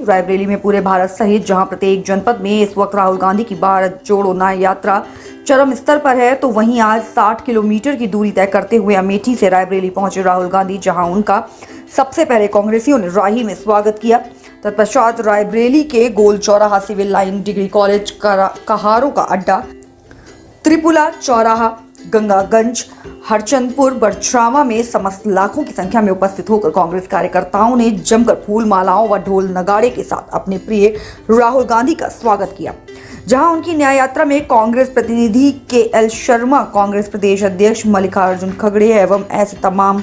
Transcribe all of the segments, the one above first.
रायबरेली में पूरे भारत सहित जहां प्रत्येक जनपद में इस वक्त राहुल गांधी की भारत जोड़ो न्याय यात्रा चरम स्तर पर है, तो वहीं आज 60 किलोमीटर की दूरी तय करते हुए अमेठी से रायबरेली पहुंचे राहुल गांधी, जहां उनका सबसे पहले कांग्रेसियों ने राही में स्वागत किया। तत्पश्चात रायबरेली के गोल चौराहा, सिविल लाइन, डिग्री कॉलेज, कहारों का अड्डा, त्रिपुला चौराहा, गंगागंज, हरचंदपुर, बड़छावा में समस्त लाखों की संख्या में उपस्थित होकर कांग्रेस कार्यकर्ताओं ने जमकर फूल मालाओं व ढोल नगाड़े के साथ अपने प्रिय राहुल गांधी का स्वागत किया। जहां उनकी न्याय यात्रा में कांग्रेस प्रतिनिधि के.एल. शर्मा, कांग्रेस प्रदेश अध्यक्ष मल्लिकार्जुन खड़गे एवं ऐसे तमाम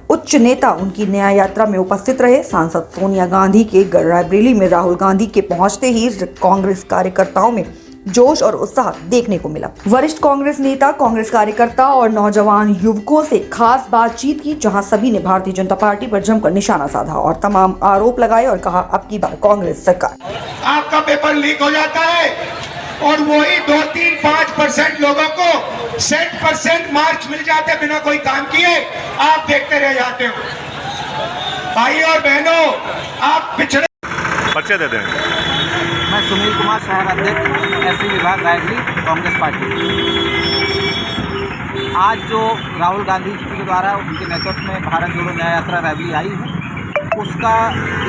उच्च नेता उनकी न्याय यात्रा में उपस्थित रहे। सांसद सोनिया गांधी के रायबरेली में राहुल गांधी के पहुंचते ही कांग्रेस कार्यकर्ताओं में जोश और उत्साह देखने को मिला। वरिष्ठ कांग्रेस नेता, कांग्रेस कार्यकर्ता और नौजवान युवकों से खास बातचीत की, जहां सभी ने भारतीय जनता पार्टी पर जमकर निशाना साधा और तमाम आरोप लगाए और कहा, अब की बार कांग्रेस सरकार। आपका पेपर लीक हो जाता है और वही 2-3-5% लोगों को 100% मार्क्स मिल जाते हैं बिना कोई काम किए। आप देखते रह जाते हो। भाई और बहनों, आप पिछड़े परिचय दे दें। मैं सुनील कुमार, शहर अध्यक्ष एससी विभाग रायबरेली, कांग्रेस पार्टी। आज जो राहुल गांधी जी के द्वारा उनके नेतृत्व में भारत जोड़ो न्याय यात्रा रायबरेली आई है, उसका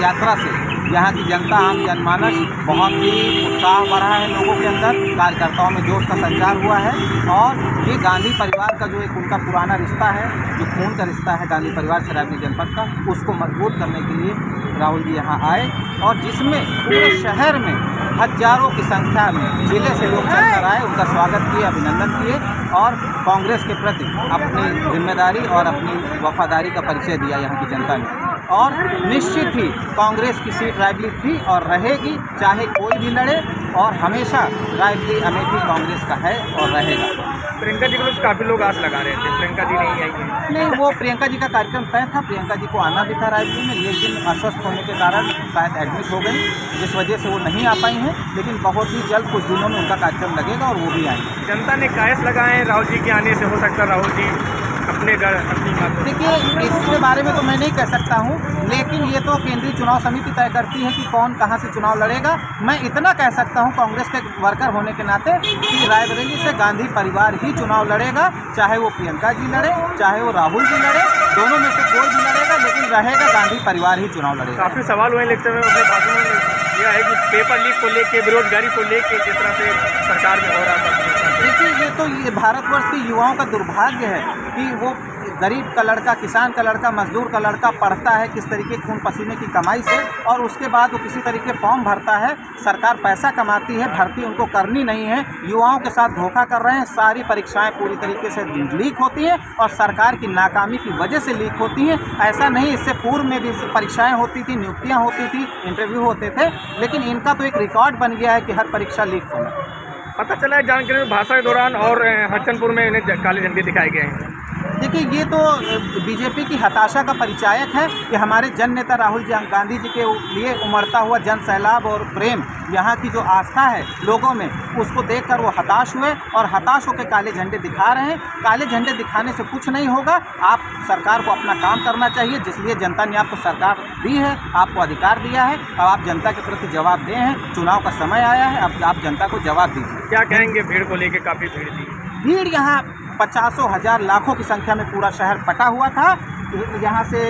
यात्रा से यहाँ की जनता, आम जनमानस बहुत ही उत्साह बढ़ा है लोगों के अंदर, कार्यकर्ताओं में जोश का संचार हुआ है। और ये गांधी परिवार का जो एक उनका पुराना रिश्ता है, जो खून का रिश्ता है गांधी परिवार से रायबरेली जनपद का, उसको मजबूत करने के लिए राहुल जी यहाँ आए और जिसमें पूरे शहर में हजारों की संख्या में जिले से लोग चलकर आए, उनका स्वागत किए, अभिनंदन किए और कांग्रेस के प्रति अपनी जिम्मेदारी और अपनी वफादारी का परिचय दिया यहाँ की जनता ने। और निश्चित ही कांग्रेस की सीट रायबरेली थी और रहेगी, चाहे कोई भी लड़े, और हमेशा रायबरेली अमेठी कांग्रेस का है और रहेगा। प्रियंका जी को काफ़ी लोग आस लगा रहे थे, प्रियंका जी नहीं आई। नहीं, वो प्रियंका जी का कार्यक्रम तय था, प्रियंका जी को आना भी था रायबरेली में, लेकिन अस्वस्थ होने के कारण शायद एडमिट हो गई, जिस वजह से वो नहीं आ पाई हैं। लेकिन बहुत ही जल्द कुछ दिनों में उनका कार्यक्रम लगेगा और वो भी आएंगे। जनता ने कायस लगाए हैं राहुल जी के आने से, हो सकता है राहुल जी अपने घर अपनी बात। देखिए, इसके बारे में तो मैं नहीं कह सकता हूँ, लेकिन ये तो केंद्रीय चुनाव समिति तय करती है कि कौन कहाँ से चुनाव लड़ेगा। मैं इतना कह सकता हूँ कांग्रेस के वर्कर होने के नाते कि रायबरेली से गांधी परिवार ही चुनाव लड़ेगा, चाहे वो प्रियंका जी लड़े, चाहे वो राहुल जी लड़े, दोनों में से कोई भी लड़ेगा, लेकिन रहेगा गांधी परिवार ही चुनाव लड़ेगा। काफ़ी सवाल हुए लेक्चर में, अपने भाषण में यह है कि पेपर लीक को लेके, बेरोजगारी को लेके जिस तरह से सरकार में हो रहा था। देखिए, ये भारतवर्ष के युवाओं का दुर्भाग्य है कि वो गरीब का लड़का, किसान का लड़का, मजदूर का लड़का पढ़ता है किस तरीके खून पसीने की कमाई से, और उसके बाद वो किसी तरीके फॉर्म भरता है, सरकार पैसा कमाती है, भर्ती उनको करनी नहीं है, युवाओं के साथ धोखा कर रहे हैं। सारी परीक्षाएं पूरी तरीके से लीक होती हैं और सरकार की नाकामी की वजह से लीक होती हैं। ऐसा नहीं, इससे पूर्व में भी परीक्षाएँ होती थी, नियुक्तियाँ होती थी, इंटरव्यू होते थे, लेकिन इनका तो एक रिकॉर्ड बन गया है कि हर परीक्षा लीक होना। पता चला है जानकारी में भाषण के दौरान और हरचंदपुर में इन्हें काले झंडे दिखाए गए हैं। देखिए, ये तो बीजेपी की हताशा का परिचायक है कि हमारे जन नेता राहुल गांधी जी के लिए उमड़ता हुआ जन सैलाब और प्रेम, यहाँ की जो आस्था है लोगों में, उसको देखकर वो हताश हुए और हताश होकर काले झंडे दिखा रहे हैं। काले झंडे दिखाने से कुछ नहीं होगा। आप सरकार को अपना काम करना चाहिए, जिसलिए जनता ने आपको सरकार दी है, आपको अधिकार दिया है। अब आप जनता के प्रति जवाब दें हैं, चुनाव का समय आया है, अब आप जनता को जवाब दीजिए। क्या कहेंगे भीड़ को लेकर? काफ़ी भीड़ थी। भीड़ यहाँ 50 हजार लाखों की संख्या में पूरा शहर पटा हुआ था। यहाँ से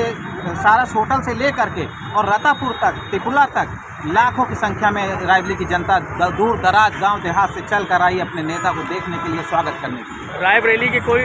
सारस होटल से लेकर के और रतापुर तक, त्रिपुला तक लाखों की संख्या में रायबरेली की जनता दूर दराज गांव देहात से चल कर आई अपने नेता को देखने के लिए, स्वागत करने के लिए। रायबरेली के कोई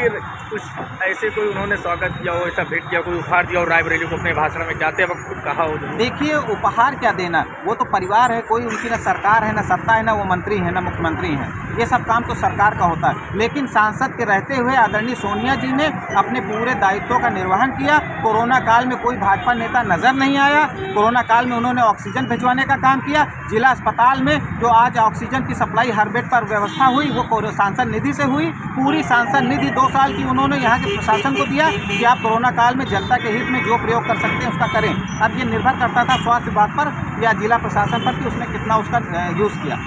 कुछ ऐसे कोई उन्होंने स्वागत किया हो, ऐसा भेंट किया, कोई उपहार दिया हो रायबरेली को अपने भाषण में जाते वक्त कुछ कहा हो? देखिए, उपहार क्या देना, वो तो परिवार है, कोई उनकी ना सरकार है, ना सत्ता है, ना वो मंत्री है, ना मुख्यमंत्री हैं। ये सब काम तो सरकार का होता है, लेकिन सांसद के रहते हुए आदरणीय सोनिया जी ने अपने पूरे दायित्वों का निर्वहन किया। कोरोना काल में कोई भाजपा नेता नजर नहीं आया। कोरोना काल में उन्होंने ऑक्सीजन भिजवाने का काम किया। जिला अस्पताल में जो आज ऑक्सीजन की सप्लाई हर बेड पर व्यवस्था हुई, वो सांसद निधि से हुई। पूरी सांसद निधि 2 साल की उन्होंने यहाँ के प्रशासन को दिया कि आप कोरोना काल में जनता के हित में जो प्रयोग कर सकते हैं उसका करें। अब ये निर्भर करता था स्वास्थ्य विभाग पर या जिला प्रशासन पर कि उसने कितना उसका यूज़ किया।